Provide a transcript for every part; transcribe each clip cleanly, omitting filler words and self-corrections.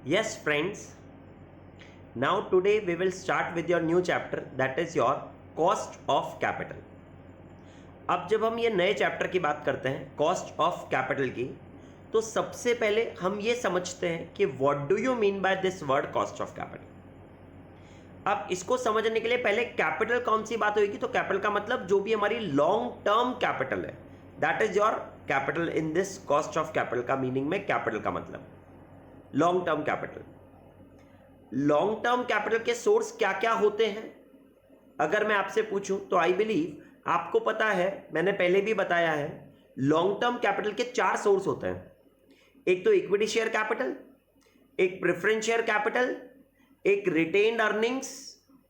Yes, friends. Now, today we will start with your new chapter, that is your cost of capital. अब जब हम ये नए chapter की बात करते हैं कॉस्ट ऑफ कैपिटल की, तो सबसे पहले हम ये समझते हैं कि what do you mean by this word cost of capital. अब इसको समझने के लिए पहले कैपिटल कौन सी बात होगी, तो कैपिटल का मतलब जो भी हमारी लॉन्ग टर्म कैपिटल है, that is your capital in this cost of capital का मीनिंग में कैपिटल का मतलब long term capital. Long term capital के सोर्स क्या क्या होते हैं अगर मैं आपसे पूछूं, तो आई बिलीव आपको पता है, मैंने पहले भी बताया है, लॉन्ग टर्म कैपिटल के 4 सोर्स होते हैं. एक तो इक्विटी शेयर कैपिटल, एक प्रेफरेंस शेयर कैपिटल, एक रिटेन्ड अर्निंग्स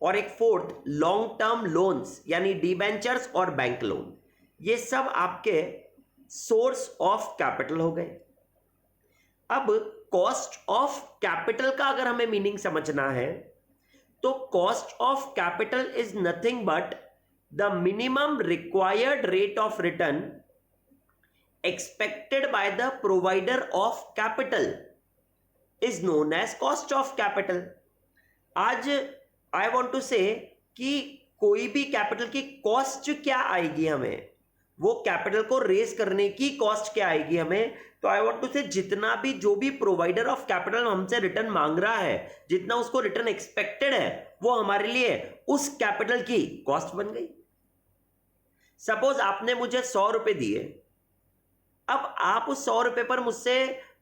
और एक फोर्थ लॉन्ग टर्म लोन्स यानी डिबेंचर्स और बैंक लोन. ये सब आपके सोर्स ऑफ कैपिटल हो गए. अब कॉस्ट ऑफ कैपिटल का अगर हमें मीनिंग समझना है, तो cost of capital is nothing but the minimum required rate of return expected by the provider of capital is known as cost of capital. आज आई वॉन्ट टू से कि कोई भी कैपिटल की कॉस्ट क्या आएगी हमें, वो कैपिटल को रेज करने की कॉस्ट क्या आएगी हमें, तो आई वांट टू से जितना भी जो भी प्रोवाइडर ऑफ कैपिटल हमसे रिटर्न मांग रहा है, जितना उसको रिटर्न एक्सपेक्टेड है, वो हमारे लिए उस कैपिटल की कॉस्ट बन गई. सपोज आपने मुझे 100 रुपए दिए, अब आप उस 100 रुपए पर मुझसे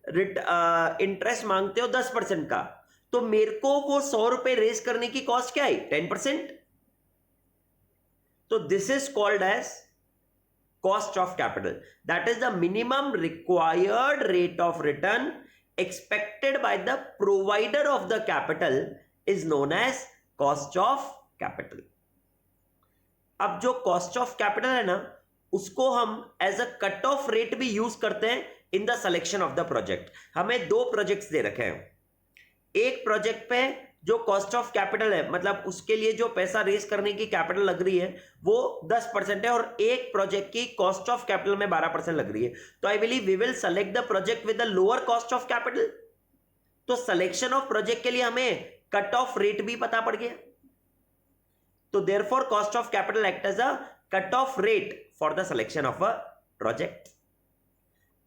इंटरेस्ट मांगते हो 10% का, तो मेरे को वो 100 रुपए रेज करने की कॉस्ट क्या आई, 10%. तो this is called as cost of capital. That is the minimum required rate of return expected by the provider of the capital is known as cost of capital. अब जो cost of capital है ना, उसको हम as a cut off rate भी use करते हैं in the selection of the project. हमें 2 प्रोजेक्ट्स दे रखे हैं. एक प्रोजेक्ट पे जो कॉस्ट ऑफ कैपिटल है, मतलब उसके लिए जो पैसा रेज करने की कैपिटल लग रही है वो 10% है, और एक प्रोजेक्ट की कॉस्ट ऑफ कैपिटल में 12% लग रही है. तो I believe we will select the project with the lower cost of capital. तो सिलेक्शन ऑफ प्रोजेक्ट के लिए हमें कट ऑफ रेट भी पता पड़ गया. तो therefore cost of capital act as a cut off rate for the selection of a project.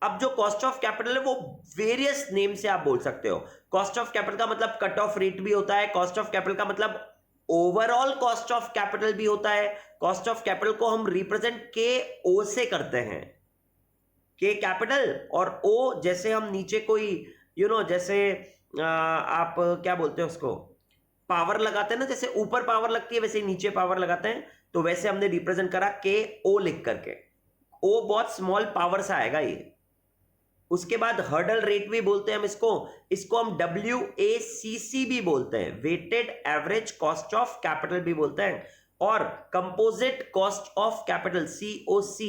अब जो कॉस्ट ऑफ कैपिटल है वो वेरियस नेम से आप बोल सकते हो. कॉस्ट ऑफ कैपिटल का मतलब कट ऑफ रेट भी होता है, कॉस्ट ऑफ कैपिटल का मतलब ओवरऑल कॉस्ट ऑफ कैपिटल भी होता है. कॉस्ट ऑफ कैपिटल को हम रिप्रेजेंट के ओ से करते हैं, के कैपिटल और ओ, जैसे हम नीचे कोई जैसे आप क्या बोलते हैं उसको, पावर लगाते हैं ना, जैसे ऊपर पावर लगती है वैसे नीचे पावर लगाते हैं, तो वैसे हमने रिप्रेजेंट करा के ओ लिख करके. ओ बहुत स्मॉल पावर से आएगा ये. उसके बाद हर्डल रेट भी बोलते हैं हम इसको हम WACC भी बोलते हैं, weighted average cost of capital भी बोलते हैं, और composite cost of capital COC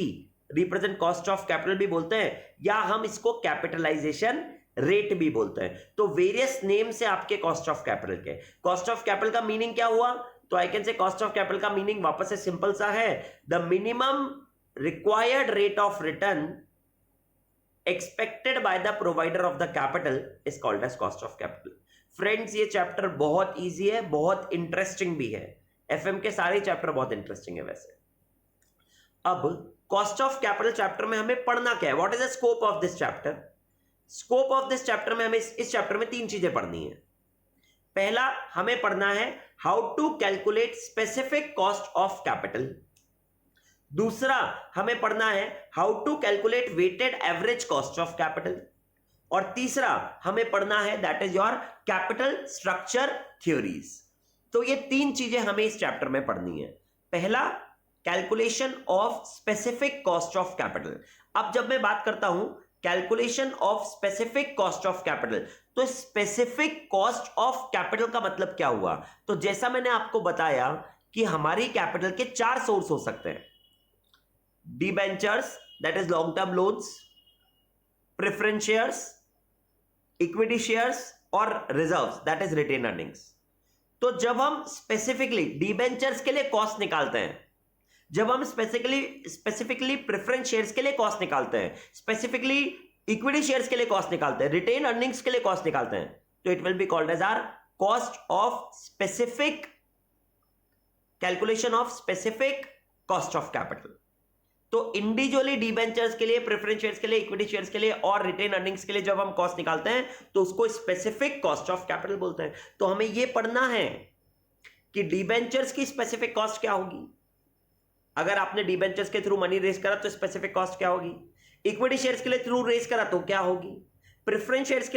represent cost of capital भी बोलते हैं, या हम इसको कैपिटलाइजेशन रेट भी बोलते हैं. तो वेरियस नेम से आपके कॉस्ट ऑफ कैपिटल के. कॉस्ट ऑफ कैपिटल का मीनिंग क्या हुआ, तो I can say cost of capital का मीनिंग वापस से सिंपल सा है, the minimum required rate of return expected by the provider of the capital is called as cost of capital. Friends, ये चैप्टर बहुत इजी है, बहुत इंटरेस्टिंग भी है. FM के सारे चैप्टर बहुत इंटरेस्टिंग है वैसे. अब कॉस्ट ऑफ कैपिटल चैप्टर में हमें पढ़ना क्या है, what is the scope of this chapter. Scope of this chapter में हमें इस चैप्टर में 3 चीजें पढ़नी है. पहला हमें पढ़ना है how to calculate specific cost of capital. दूसरा हमें पढ़ना है how to calculate weighted average cost of capital. और तीसरा हमें पढ़ना है that is your capital structure theories. तो ये 3 चीजें हमें इस चैप्टर में पढ़नी है. पहला, calculation of specific cost of capital. अब जब मैं बात करता हूं calculation of specific cost of capital, तो स्पेसिफिक कॉस्ट ऑफ कैपिटल का मतलब क्या हुआ, तो जैसा मैंने आपको बताया कि हमारी कैपिटल के 4 सोर्स हो सकते हैं, debentures that is long term loans, preference shares, equity shares और reserves that is retained earnings. तो जब हम स्पेसिफिकली डिबेंचर्स के लिए कॉस्ट निकालते हैं, जब हम स्पेसिफिकली प्रेफरेंस शेयर्स के लिए कॉस्ट निकालते हैं, स्पेसिफिकली इक्विटी शेयर्स के लिए कॉस्ट निकालते हैं, रिटेन अर्निंग्स के लिए कॉस्ट निकालते हैं, तो it will be called as our cost of specific, calculation of specific cost of capital. तो इंडिविजुअली डिबेंचर्स के लिए, प्रेफरेंस शेयर्स के लिए, इक्विटी शेयर्स के लिए और रिटेन अर्निंग्स के लिए जब हम कॉस्ट निकालते हैं तो उसको स्पेसिफिक कॉस्ट ऑफ कैपिटल बोलते हैं। तो हमें यह पढ़ना है कि डिबेंचर्स की स्पेसिफिक कॉस्ट क्या होगी। अगर आपने डिबेंचर्स के थ्रू मनी रेज करा तो स्पेसिफिक कॉस्ट क्या होगी, इक्विटी शेयर्स के लिए थ्रू रेज करा तो क्या होगी, प्रेफरेंस शेयर्स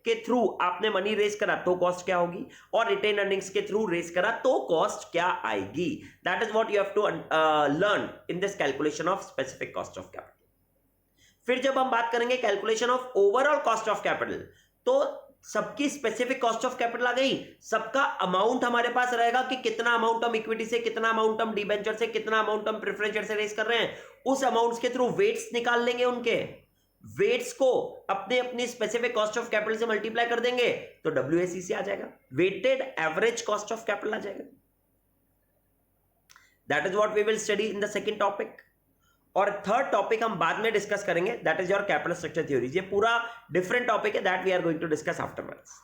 के थ्रू आपने मनी रेज करा तो कॉस्ट क्या होगी, और रिटेन अर्निंग्स के थ्रू रेज करा तो कॉस्ट क्या आएगी। That is what you have to learn in this calculation of specific cost of capital. फिर जब हम बात करेंगे calculation of overall cost of capital, तो सबकी स्पेसिफिक कॉस्ट ऑफ कैपिटल आ गई, सबका अमाउंट हमारे पास रहेगा कि कितना अमाउंट हम इक्विटी से, कितना अमाउंट हम डिबेंचर से, कितना अमाउंट हम प्रेफरेंस शेयर से रेज कर रहे हैं। उस अमाउंट्स के थ्रू वेट्स निकाल लेंगे, उनके वेट्स को अपने अपनी स्पेसिफिक कॉस्ट ऑफ कैपिटल से मल्टीप्लाई कर देंगे तो WACC आ जाएगा, weighted average cost of capital आ जाएगा। That is what we will study in the second topic. और थर्ड टॉपिक हम बाद में डिस्कस करेंगे, that is your capital structure theories. ये पूरा डिफरेंट टॉपिक है, that we are going to discuss afterwards.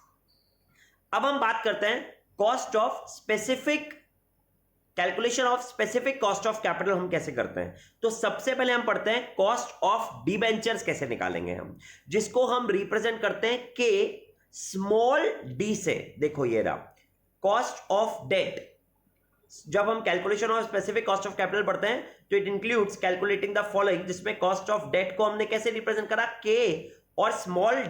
अब हम बात करते हैं cost of specific, calculation of specific cost of capital हम कैसे करते हैं। तो सबसे पहले हम पढ़ते हैं कॉस्ट ऑफ डिबेंचर्स कैसे निकालेंगे हम, जिसको हम रिप्रेजेंट करते हैं के स्मॉल डी से। देखो ये रहा कॉस्ट ऑफ डेट। जब हम calculation of specific cost of capital पढ़ते हैं तो it includes calculating the following, जिसमें कॉस्ट ऑफ डेट को हमने कैसे रिप्रेजेंट करा, के और स्मॉल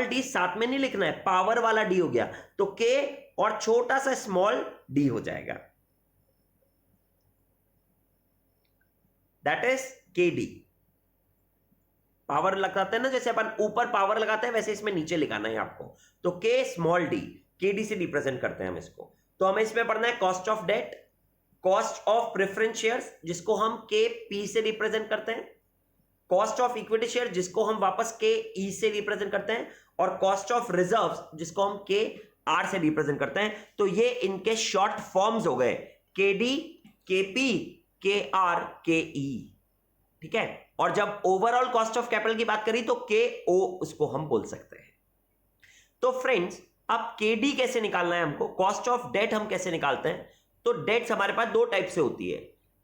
डी साथ में नहीं लिखना है, पावर वाला डी हो गया, तो के और छोटा सा स्मॉल डी हो जाएगा, दैट इज KD। पावर लगाते हैं ना, जैसे अपन ऊपर पावर लगाते हैं वैसे इसमें नीचे लिखाना है आपको, तो K स्मॉल डी, KD से रिप्रेजेंट करते हैं हम इसको। तो हमें इसमें पढ़ना है cost of debt, cost of preference shares जिसको हम KP से रिप्रेजेंट करते हैं, कॉस्ट ऑफ इक्विटी शेयर जिसको हम वापस KE से रिप्रेजेंट करते हैं, और कॉस्ट ऑफ रिजर्व्स जिसको हम KR से रिप्रेजेंट करते हैं। तो ये इनके शॉर्ट फॉर्म्स हो गए, KD, KP, KR, KE, ठीक है। और जब ओवरऑल कॉस्ट ऑफ कैपिटल की बात करी तो KO उसको हम बोल सकते हैं। तो फ्रेंड्स अब KD कैसे निकालना है हमको, कॉस्ट ऑफ डेट हम कैसे निकालते हैं। तो डेट्स हमारे पास दो टाइप से होती है,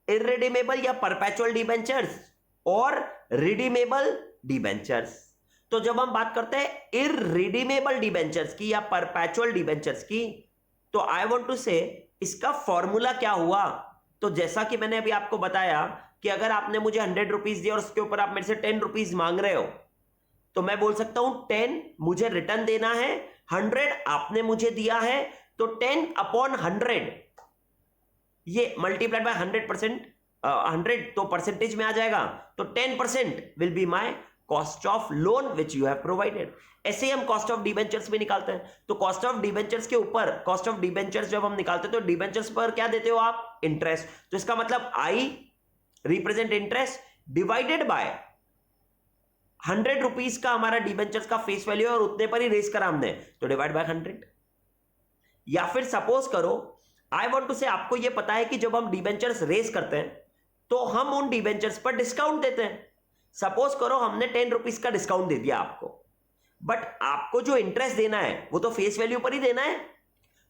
इररिडीमेबल या परपेचुअल डिबेंचर्स और रिडीमेबल डिबेंचर्स। तो जब हम बात करते हैं इररिडीमेबल डिबेंचर्स की या परपेचुअल डिबेंचर्स की, तो आई वांट टू से इसका फॉर्मूला क्या हुआ। तो जैसा कि मैंने अभी आपको बताया कि अगर आपने मुझे 100 रुपीज दिया और उसके ऊपर आप मेरे से 10 रुपीज मांग रहे हो, तो मैं बोल सकता हूं 10 मुझे रिटर्न देना है, 100 आपने मुझे दिया है, तो 10 अपॉन 100 ये मल्टीप्लाइड बाय 100%, 100 तो परसेंटेज में आ जाएगा, तो 10% will be my cost of loan which you have provided. ऐसे ही हम कॉस्ट ऑफ डिबेंचर्स भी निकालते हैं। तो कॉस्ट ऑफ डिबेंचर्स के ऊपर, कॉस्ट ऑफ डिबेंचर्स जब हम निकालते हैं तो डिबेंचर्स पर क्या देते हो आप, इंटरेस्ट। तो इसका मतलब I represent interest divided by 100 rupees का हमारा डिबेंचर्स का फेस वैल्यू और उतने पर ही रेज करा हमने, तो डिवाइड बाय 100। या फिर सपोज करो, आई वांट टू से आपको यह पता है कि जब हम डिबेंचर्स रेज करते हैं तो हम उन डिबेंचर्स पर डिस्काउंट देते हैं। सपोज करो हमने 10 रुपीज का डिस्काउंट दे दिया आपको, बट आपको जो इंटरेस्ट देना है वो तो फेस वैल्यू पर ही देना है,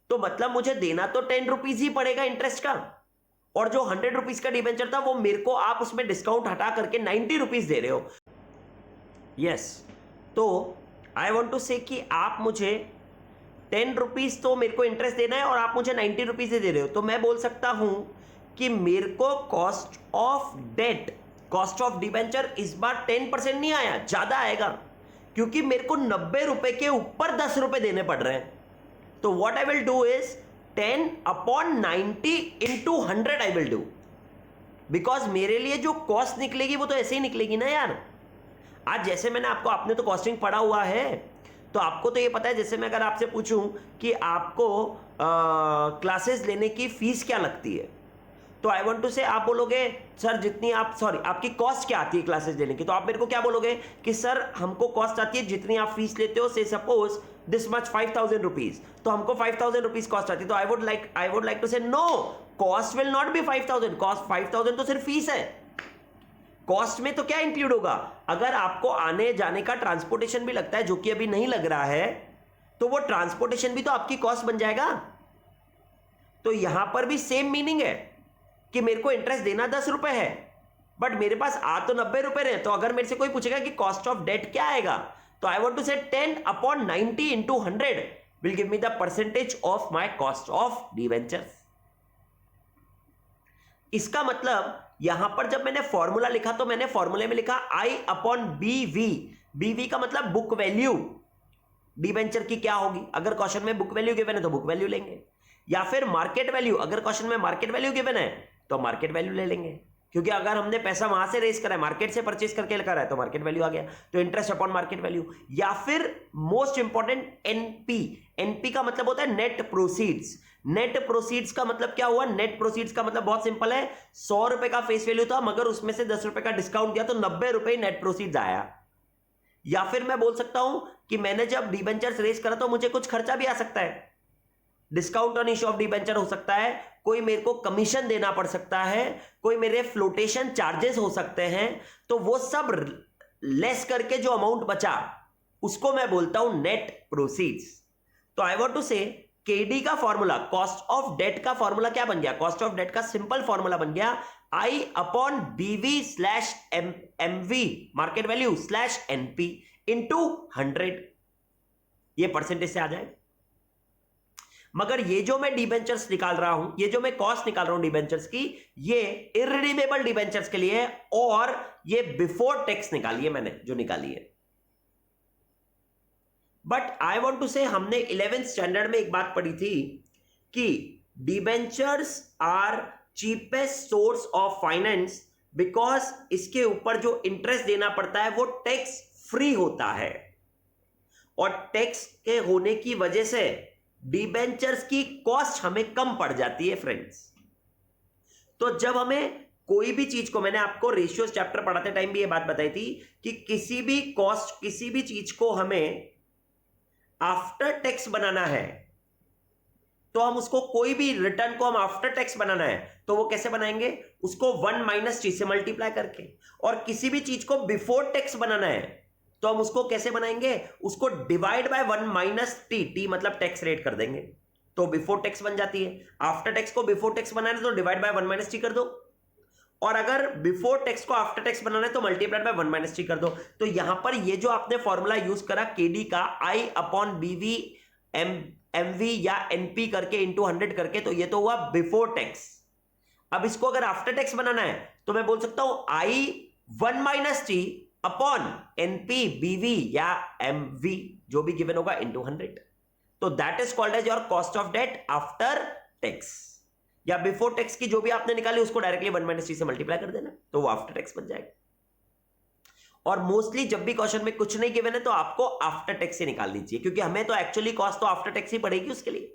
तो मतलब मुझे देना तो 10 रुपीज ही पड़ेगा इंटरेस्ट का, और जो 100 रुपीज का डिबेंचर था वो मेरे को आप उसमें डिस्काउंट हटा करके 90 रुपीज दे रहे हो। यस, तो आई वांट टू से कि आप मुझे 10 रुपीज तो मेरे को इंटरेस्ट देना है और आप मुझे 90 रुपीज दे रहे हो, तो मैं बोल सकता हूं कि मेरे को cost of debt, cost of debenture इस बार 10% नहीं आया, ज्यादा आएगा, क्योंकि मेरे को 90 रुपए के ऊपर 10 रुपए देने पड़ रहे हैं। तो what I will do is 10 upon 90 into 100 I will do, because मेरे लिए जो कॉस्ट निकलेगी वो तो ऐसे ही निकलेगी ना यार। आज जैसे मैंने आपको, आपने तो कॉस्टिंग पढ़ा हुआ है, तो आपको तो ये पता है, जैसे मैं अगर आपसे पूछूं कि आपको क्लासेस लेने की फीस क्या लगती है, तो आई वांट टू से आप बोलोगे सर जितनी आप, सॉरी आपकी कॉस्ट क्या आती है क्लासेस लेने की, तो आप मेरे को क्या बोलोगे कि सर हमको कॉस्ट आती है जितनी आप फीस लेते हो, से सपोज दिस मच 5000 रुपीज, तो हमको 5000 रुपीज कॉस्ट आती है। तो I would like to say no, cost will not be 5000, cost 5000 तो सिर्फ फीस है। कॉस्ट में तो क्या इंक्लूड होगा, अगर आपको आने जाने का ट्रांसपोर्टेशन भी लगता है, जो कि अभी नहीं लग रहा है, तो वो ट्रांसपोर्टेशन भी तो आपकी कॉस्ट बन जाएगा। तो यहां पर भी सेम मीनिंग है कि मेरे को इंटरेस्ट देना 10 रुपए है, बट मेरे पास आ तो 90 रुपए रहे। तो अगर मेरे से कोई पूछेगा कि कॉस्ट ऑफ डेट क्या आएगा, तो आई वांट टू से 10/90 into 100 will give me the percentage of my cost of debentures। इसका मतलब यहां पर जब मैंने फॉर्मूला लिखा तो मैंने फॉर्मूले में लिखा I/BV। BV का मतलब बुक वैल्यू डिबेंचर की क्या होगी। अगर क्वेश्चन में बुक वैल्यू गिवन है तो बुक वैल्यू लेंगे, या फिर मार्केट वैल्यू, अगर क्वेश्चन में मार्केट वैल्यू गिवन है तो मार्केट वैल्यू ले लेंगे, क्योंकि अगर हमने पैसा वहां से रेस करा है, मार्केट से परचेस करके करा है, तो मार्केट वैल्यू आ गया, तो इंटरेस्ट अपॉन मार्केट वैल्यू। या फिर मोस्ट इंपॉर्टेंट एनपी। एनपी का मतलब होता है नेट प्रोसीड्स। नेट प्रोसीड्स का मतलब क्या हुआ? नेट प्रोसीड्स का मतलब बहुत सिंपल है, 100 रुपए का फेस वैल्यू था, मगर उसमें से 10 रुपए का डिस्काउंट दिया तो 90 रुपए नेट प्रोसीड्स आया। या फिर मैं बोल सकता हूं कि मैंने जब डिबेंचर्स रेस करा तो मुझे कुछ खर्चा भी आ सकता है, discount on issue of debenture हो सकता है, कोई मेरे को कमीशन देना पड़ सकता है, कोई मेरे फ्लोटेशन चार्जेस हो सकते हैं, तो वो सब लेस करके जो अमाउंट बचा उसको मैं बोलता हूं नेट प्रोसीड्स। तो आई वांट टू से केडी का फॉर्मूला, कॉस्ट ऑफ डेट का फॉर्मूला क्या बन गया? कॉस्ट ऑफ डेट का सिंपल फॉर्मूला बन गया I/BV/MV market value /NP into 100। ये परसेंटेज से आ जाए। मगर ये जो मैं डिबेंचर्स निकाल रहा हूं, ये जो मैं कॉस्ट निकाल रहा हूं डिबेंचर्स की, ये इररिडीमेबल डिबेंचर्स के लिए है, और ये बिफोर टैक्स निकाली है मैंने, जो निकाली है। बट आई वांट टू से हमने 11th स्टैंडर्ड में एक बात पढ़ी थी कि debentures are cheapest source of finance, because इसके ऊपर जो इंटरेस्ट देना पड़ता है वो टैक्स फ्री होता है, और टैक्स के होने की वजह से डिबेंचर्स की कॉस्ट हमें कम पड़ जाती है फ्रेंड्स। तो जब हमें कोई भी चीज को, मैंने आपको रेशियोज चैप्टर पढ़ाते टाइम भी ये बात बताई थी कि किसी भी कॉस्ट, किसी भी चीज को हमें आफ्टर टैक्स बनाना है, तो हम उसको, कोई भी रिटर्न को हम आफ्टर टैक्स बनाना है तो वो कैसे बनाएंगे? उसको 1 - T से मल्टीप्लाई करके। और किसी भी चीज को बिफोर टैक्स बनाना है तो हम उसको कैसे बनाएंगे? उसको डिवाइड बाय 1 - T, T मतलब टैक्स रेट कर देंगे, तो बिफोर टैक्स बन जाती है। आफ्टर टैक्स को बिफोर टैक्स बनाना है तो डिवाइड बाय 1 - T कर दो, और अगर बिफोर टैक्स को आफ्टर टैक्स बनाना है तो मल्टीप्लाइड बाय 1 - T कर दो। तो यहां पर ये जो आपने फॉर्मूला यूज करा केडी का I/BV MV या NP करके इंटू 100 करके, तो ये तो हुआ बिफोर टैक्स। अब इसको अगर आफ्टर टैक्स बनाना है तो मैं बोल सकता हूं I1 - T upon NP BV या MV जो भी गिवन होगा इंटू 100। तो that is called as your cost of debt after tax, या बिफोर टैक्स की जो भी आपने निकाली उसको डायरेक्टली 1 - T से मल्टीप्लाई कर देना, तो वो आफ्टर टैक्स बन जाएगा। और मोस्टली जब भी क्वेश्चन में कुछ नहीं गिवन है तो आपको आफ्टर टैक्स से निकाल लीजिए, क्योंकि हमें तो एक्चुअली कॉस्ट तो आफ्टर टैक्स ही पड़ेगी उसके लिए,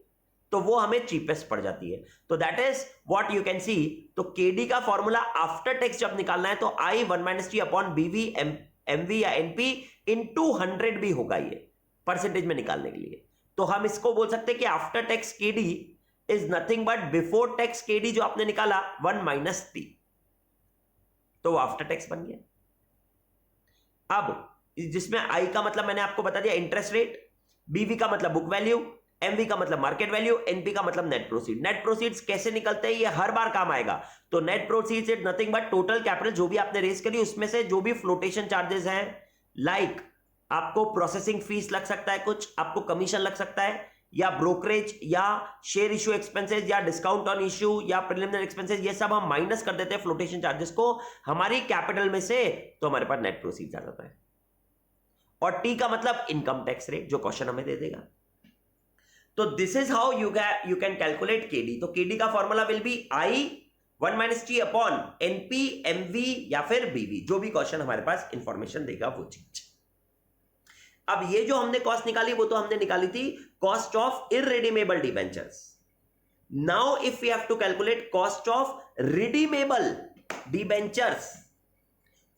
तो वो हमें चीपेस्ट पड़ जाती है। तो that is what you can see. तो केडी का फॉर्मूला आफ्टर टैक्स जब निकालना है तो I1 - T upon BV MV या NP इंटू 100 भी होगा, ये परसेंटेज में निकालने के लिए। तो हम इसको बोल सकते हैं कि after tax KD is nothing but before tax KD जो आपने निकाला 1 - T, तो वो आफ्टर टैक्स बन गया। अब जिसमें आई का मतलब मैंने आपको बता दिया इंटरेस्ट रेट, बीवी का मतलब बुक वैल्यू, एमवी का मतलब मार्केट वैल्यू, एनपी का मतलब नेट प्रोसीड। नेट प्रोसीड्स कैसे निकलते हैं ये हर बार काम आएगा। तो net proceeds is nothing but total capital जो भी आपने रेस करी उसमें से जो भी फ्लोटेशन चार्जेस हैं, लाइक आपको प्रोसेसिंग फीस लग सकता है, कुछ आपको कमीशन लग सकता है, या ब्रोकरेज या शेयर इश्यू एक्सपेंसेस या डिस्काउंट ऑन इश्यू या प्रिलिमिनरी एक्सपेंसेस, ये सब हम माइनस कर देते हैं फ्लोटेशन चार्जेस को हमारी कैपिटल में से, तो हमारे पास नेट प्रोसीड्स आ जाता है। और टी का मतलब इनकम टैक्स रेट जो क्वेश्चन हमें दे देगा। तो this is how you can calculate KD. तो केडी का formula will B I1 - T upon NP MV या फिर BV, जो भी क्वेश्चन हमारे पास इंफॉर्मेशन देगा वो चीज। अब ये जो हमने कॉस्ट निकाली वो तो हमने निकाली थी cost of irredeemable debentures. Now if we have to calculate cost of redeemable debentures,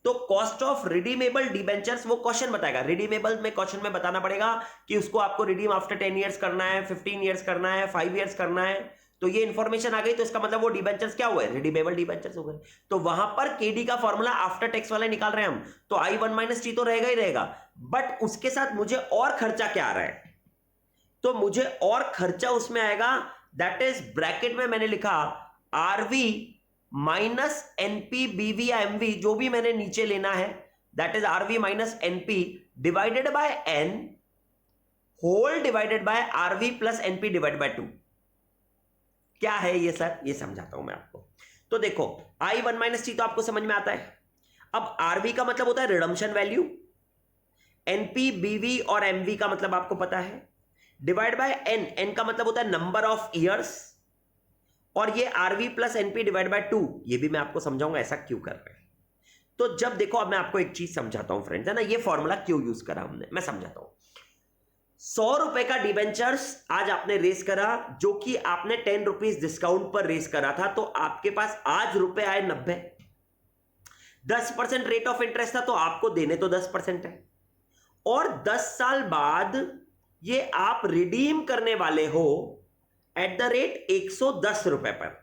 तो कॉस्ट ऑफ रिडीमेबल डिबेंचर्स वो क्वेश्चन बताएगा। रिडीमेबल में क्वेश्चन में बताना पड़ेगा कि उसको आपको रिडीम आफ्टर 10 इयर्स करना है, 15 इयर्स करना है, 5 इयर्स करना है। तो ये इंफॉर्मेशन आ गई, तो इसका मतलब वो डिबेंचर्स क्या हुए? रिडीमेबल डिबेंचर्स हो गए। तो वहां पर केडी का फॉर्मूला आफ्टर टैक्स वाले निकाल रहे हैं हम, तो I1 - T तो रहेगा ही रहेगा, बट उसके साथ मुझे और खर्चा क्या आ रहा है? तो मुझे और खर्चा उसमें आएगा, दैट इज ब्रैकेट में मैंने लिखा आरवी माइनस एनपी बीवी या एमवी, जो भी मैंने नीचे लेना है, that is RV minus NP divided by N whole divided by RV plus NP divide by 2। क्या है ये सर? ये समझाता हूं मैं आपको। तो देखो आई वन माइनस टी तो आपको समझ में आता है। अब आरवी का मतलब होता है रिडम्पशन वैल्यू, एनपी बीवी और एमवी का मतलब आपको पता है, डिवाइड बाय एन, एन का मतलब होता है नंबर ऑफ ईयर्स, और ये RV plus NP divide by 2, ये भी मैं आपको समझाऊंगा ऐसा क्यों कर रहे हैं। तो जब देखो अब मैं आपको एक चीज समझाता हूं फ्रेंड्स, है ना, ये फॉर्मूला क्यों यूज करा हमने, मैं समझाता हूं। 100 रुपए का डिबेंचर्स आज आपने रेस करा, जो कि आपने 10 रुपीज डिस्काउंट पर रेस करा था, तो आपके पास आज रुपए आए 90। 10% रेट ऑफ इंटरेस्ट था, तो आपको देने तो 10% है, और 10 साल बाद ये आप रिडीम करने वाले हो एट द रेट 110 रुपए पर।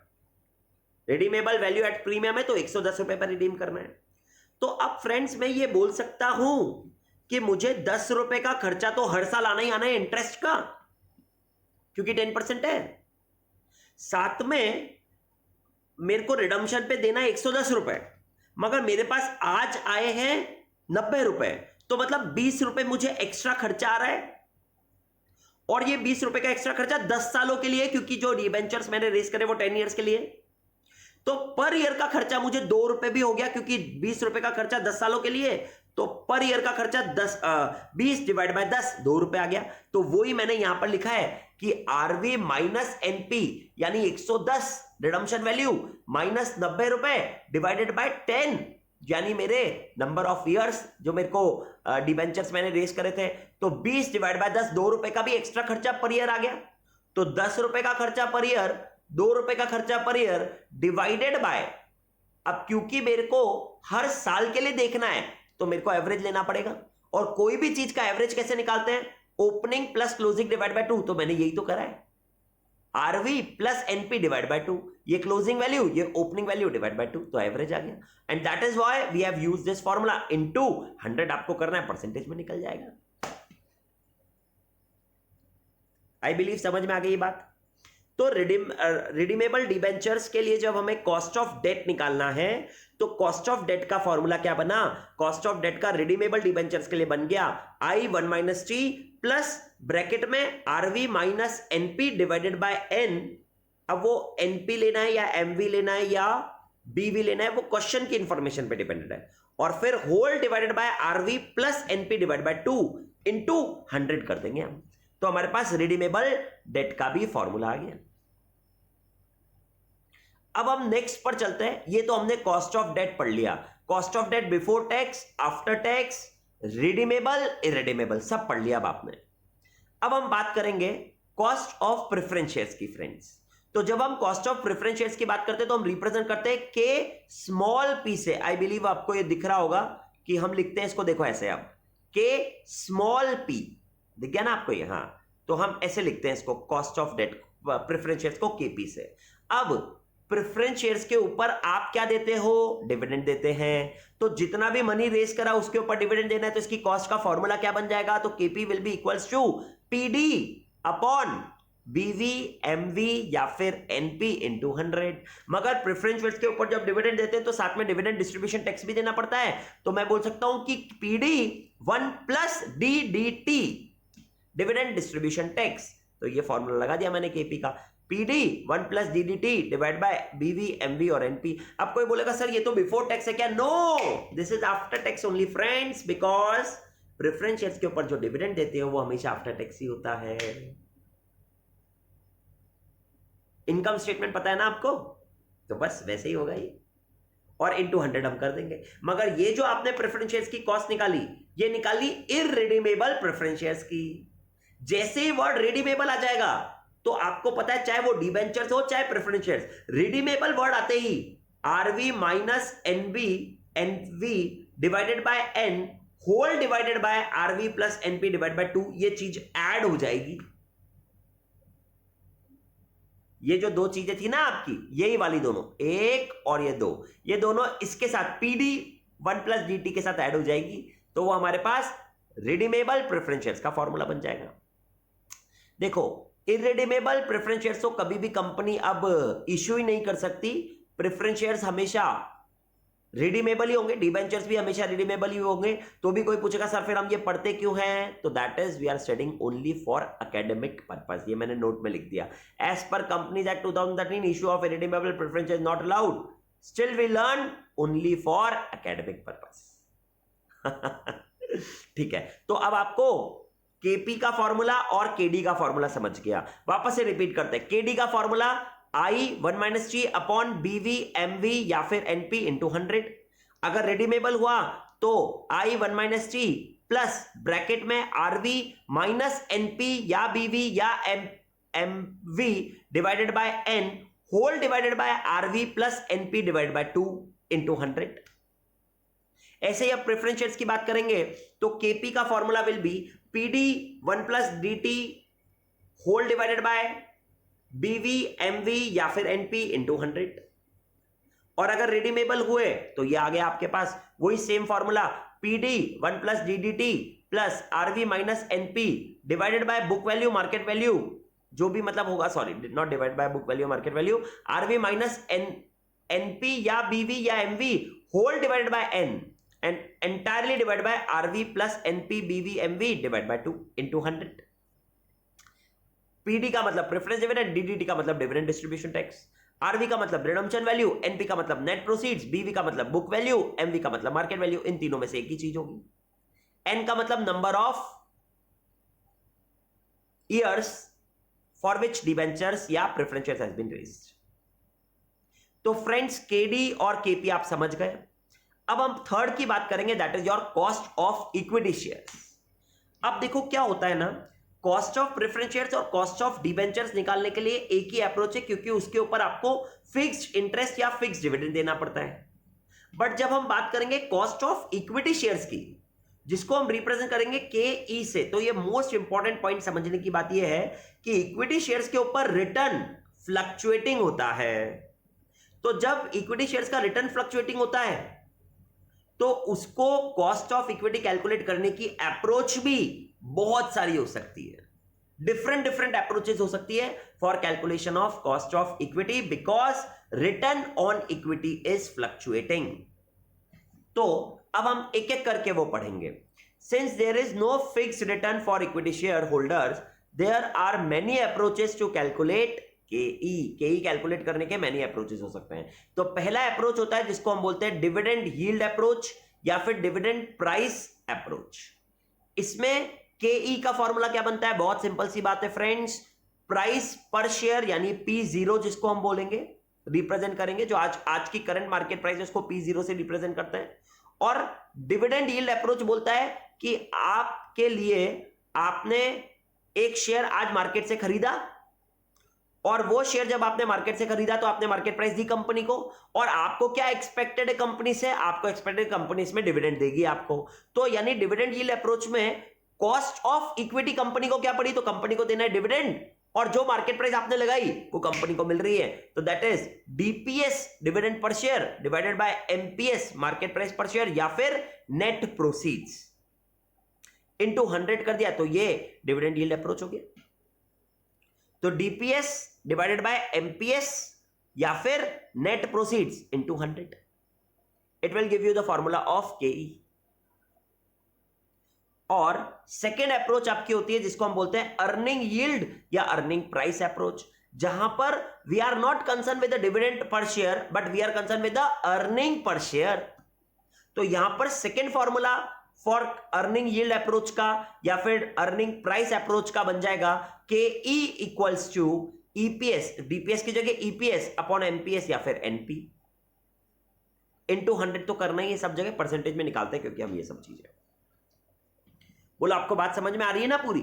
रिडीमेबल वैल्यू एट प्रीमियम है तो 110 रुपए पर रिडीम करना है। तो अब फ्रेंड्स मैं ये बोल सकता हूं कि मुझे 10 रुपए का खर्चा तो हर साल आना ही आना है इंटरेस्ट का, क्योंकि 10% है, साथ में मेरे को रिडम्पशन पे देना है 110 रुपए, मगर मेरे पास आज आए हैं 90 रुपए, तो मतलब 20 रुपए मुझे एक्स्ट्रा खर्चा आ रहा है, और ये 20 रुपए का एक्स्ट्रा खर्चा 10 सालों के लिए, क्योंकि जो डिबेंचर्स मैंने रेस करे वो 10 ईयर्स के लिए, तो पर ईयर का खर्चा मुझे 2 रुपए भी हो गया, क्योंकि 20 रुपए का खर्चा 10 सालों के लिए, तो पर ईयर का खर्चा 20 डिवाइड बाय 10, 2 रुपए आ गया। तो वही मैंने यहां पर लिखा है कि आरवी माइनस एनपी यानी 110 रिडम्पशन वैल्यू माइनस 90 रुपए डिवाइडेड बाय 10, यानी मेरे नंबर ऑफ ईयर्स जो मेरे को डिबेंचर्स मैंने रेस करे थे, तो 20 डिवाइड बाय 10, 2 रुपए का भी एक्स्ट्रा खर्चा पर ईयर आ गया। तो 10 रुपए का खर्चा पर ईयर, 2 रुपए का खर्चा पर ईयर डिवाइडेड बाय, अब क्योंकि मेरे को हर साल के लिए देखना है तो मेरे को एवरेज लेना पड़ेगा, और कोई भी चीज का एवरेज कैसे निकालते हैं, opening plus closing divide by 2, तो मैंने यही तो करा है, RV plus NP divide by 2, ये क्लोजिंग वैल्यू, ये ओपनिंग वैल्यू डिवाइड बाय 2, तो एवरेज आ गया। And that is why we have used this formula into 100, आपको करना है परसेंटेज में निकल जाएगा। आई बिलीव समझ में आ गई ये बात। तो रिडीमेबल डिबेंचर्स के लिए जब हमें कॉस्ट ऑफ डेट निकालना है, तो कॉस्ट ऑफ डेट का फॉर्मूला क्या बना, कॉस्ट ऑफ डेट का रिडीमेबल डिबेंचर्स के लिए बन गया I one minus T plus bracket में RV minus NP divided by N. अब वो एनपी लेना है या एमवी लेना है या बीवी लेना है, वो क्वेश्चन की इंफॉर्मेशन पे डिपेंडेड है, और फिर whole divided by RV plus NP divide by 2 into 100 कर देंगे हम, तो हमारे पास रिडीमेबल डेट का भी फॉर्मूला आ गया। अब हम नेक्स्ट पर चलते हैं। ये तो हमने कॉस्ट ऑफ डेट पढ़ लिया, cost of debt before tax, after tax, redeemable, irredeemable, सब पढ़ लिया अब आपने। अब हम बात करेंगे कॉस्ट ऑफ प्रेफरेंस शेयर्स की फ्रेंड्स। तो जब हम कॉस्ट ऑफ प्रेफरेंस शेयर्स की बात करते हैं तो हम रिप्रेजेंट करते हैं के स्मॉल पी से। आई बिलीव आपको ये दिख रहा होगा कि हम लिखते हैं इसको, देखो ऐसे, अब के स्मॉल पी दिख गया ना आपको ये, हाँ, तो हम ऐसे लिखते हैं इसको, cost of debt preference shares को केपी से। अब प्रेफरेंस शेयर्स के ऊपर आप क्या देते हो, डिविडेंड देते हैं, तो जितना भी मनी रेस करा उसके ऊपर डिविडेंड देना है, तो इसकी कॉस्ट का फॉर्मूला क्या बन जाएगा, तो KP will be equals to PD upon BV MV या फिर एनपी इंटू 100। मगर प्रेफरेंस शेयर्स के ऊपर जब डिविडेंड देते हैं तो साथ में डिविडेंड डिस्ट्रीब्यूशन टैक्स भी देना पड़ता है, तो मैं बोल सकता हूं कि PD 1 plus DDT dividend distribution tax, तो ये फॉर्मूला लगा दिया मैंने केपी का, PD 1 plus DDT divide by BV MV और एनपी। अब कोई बोलेगा सर ये तो बिफोर टैक्स है क्या, no, this is after tax only friends, because preference shares के ऊपर जो डिविडेंड देते हो वो हमेशा आफ्टर टैक्स ही होता है। इनकम स्टेटमेंट पता है ना आपको, तो बस वैसे ही होगा ये, और इंटू 100 हम कर देंगे। मगर ये जो आपने प्रेफरेंस शेयर्स की कॉस्ट निकाली, ये निकाली इररिडीमेबल प्रेफरेंस शेयर्स की। जैसे ही वर्ड रिडीमेबल आ जाएगा तो आपको पता है, चाहे वो डिबेंचर्स हो चाहे प्रेफरेंस शेयर्स, रिडीमेबल वर्ड आते ही RV minus NB NV divided by N whole divided by RV plus NP divide by 2, ये चीज ऐड हो जाएगी। ये जो दो चीजें थी ना आपकी, यही वाली दोनों, एक और ये दो, ये दोनों इसके साथ पीडी 1 प्लस डीटी के साथ ऐड हो जाएगी, तो वो हमारे पास रिडीमेबल प्रेफरेंस शेयर्स का फॉर्मूला बन जाएगा। देखो, इररिडीमेबल प्रेफरेंस शेयर्स तो कभी भी कंपनी अब इश्यू ही नहीं कर सकती। प्रेफरेंस शेयर्स हमेशा रिडीमेबल ही होंगे, डिबेंचर्स भी हमेशा रिडीमेबल ही होंगे। तो भी कोई पूछेगा सर फिर हम ये पढ़ते क्यों हैं, तो that is we are studying only for academic purpose. ये मैंने नोट में लिख दिया, as per companies act 2013 issue of redeemable preference is not allowed, still we learn only for academic purpose. ठीक है, तो अब आपको केपी का फॉर्मूला और केडी का फॉर्मूला समझ गया। वापस से रिपीट करते हैं। केडी का formula I 1 - T upon BV MV या फिर एनपी इंटू 100। अगर रेडीमेबल हुआ तो आई 1 - T प्लस ब्रैकेट में आरवी माइनस एनपी या बीवी या MV divided by N whole divided by RV plus NP divided by 2 into 100। ऐसे ही अब प्रेफरेंस शेयर्स की बात करेंगे तो केपी का formula will be PD 1 + dt whole divided by BV MV या फिर एनपी इंटू 100। और अगर रिडीमेबल हुए तो ये आ गया आपके पास वही same formula PD 1 + ddt plus RV minus NP divided by book value market value, जो भी मतलब होगा, sorry not divide by book value market value, RV minus NP या बीवी या MV whole divided by N and entirely divided by RV plus NP BV MV divided by 2 into 100। PD का मतलब preference dividend, DDT का मतलब dividend distribution tax, RV का मतलब redemption value, NP का मतलब नेट प्रोसीड्स, BV का मतलब बुक वैल्यू, MV का मतलब मार्केट वैल्यू। इन तीनों में से एक ही चीज होगी। N का मतलब number of years for which debentures या preference shares has been raised. तो फ्रेंड्स, KD और KP आप समझ गए। अब हम थर्ड की बात करेंगे, that is your cost of equity shares. अब देखो क्या होता है ना, कॉस्ट ऑफ प्रेफरेंस शेयर्स और कॉस्ट ऑफ डिबेंचर्स निकालने के लिए एक ही अप्रोच है, क्योंकि उसके ऊपर आपको फिक्स्ड इंटरेस्ट या फिक्स्ड डिविडेंड देना पड़ता है। बट जब हम बात करेंगे कॉस्ट ऑफ इक्विटी शेयर्स की, जिसको हम रिप्रेजेंट करेंगे के से, तो ये मोस्ट इंपॉर्टेंट पॉइंट समझने की बात यह है कि इक्विटी शेयर्स के ऊपर रिटर्न फ्लक्चुएटिंग होता है। तो जब इक्विटी शेयर्स का रिटर्न फ्लक्चुएटिंग होता है तो उसको कॉस्ट ऑफ इक्विटी कैलकुलेट करने की अप्रोच भी बहुत सारी हो सकती है। डिफरेंट अप्रोचेस हो सकती है for calculation of cost of equity, because return on equity is fluctuating. तो अब हम एक एक करके वो पढ़ेंगे। Since there is no fixed return for equity share holders, there are many approaches to calculate KE calculate करने के मैनी अप्रोचेस हो सकते हैं। तो पहला अप्रोच होता है जिसको हम बोलते हैं डिविडेंड यील्ड अप्रोच या फिर डिविडेंड प्राइस अप्रोच। इसमें केई का फॉर्मूला क्या बनता है, बहुत सिंपल सी बात है फ्रेंड्स, प्राइस पर शेयर यानी P0 जिसको हम बोलेंगे, रिप्रेजेंट करेंगे, जो आज की करंट मार्केट प्राइस है उसको P0 से रिप्रेजेंट करते हैं। और डिविडेंड यील्ड अप्रोच बोलता है कि आपके लिए आपने एक शेयर आज मार्केट से खरीदा और वो शेयर जब आपने मार्केट से खरीदा तो आपने मार्केट प्राइस दी कंपनी को, और आपको क्या एक्सपेक्टेड है कंपनी से, आपको एक्सपेक्टेड कंपनी इसमें डिविडेंड देगी आपको। तो यानी डिविडेंड यील्ड अप्रोच में कॉस्ट ऑफ इक्विटी कंपनी को क्या पड़ी, तो कंपनी को देना है डिविडेंड, और जो मार्केट प्राइस आपने लगाई वो कंपनी को मिल रही है। तो that is DPS dividend per share divided by MPS market price पर शेयर या फिर नेट प्रोसीड्स इनटू 100 कर दिया, तो ये डिविडेंड यील्ड अप्रोच हो गया। तो डीपीएस डिवाइडेड बाय एमपीएस या फिर net proceeds into 100, it will give you the formula of केई। और सेकेंड अप्रोच आपकी होती है जिसको हम बोलते हैं अर्निंग यील्ड या अर्निंग प्राइस अप्रोच, जहां पर we are not concern with the dividend per share but we are concern with the earning per share. तो यहां पर second formula for earning yield approach का या फिर अर्निंग प्राइस अप्रोच का बन जाएगा K E equals to EPS, DPS की जगह ईपीएस अपॉन एमपीएस या फिर एनपी इनटू 100। तो करना ही है, सब जगह परसेंटेज में निकालते हैं क्योंकि हम ये सब चीजें। बोलो आपको बात समझ में आ रही है ना पूरी?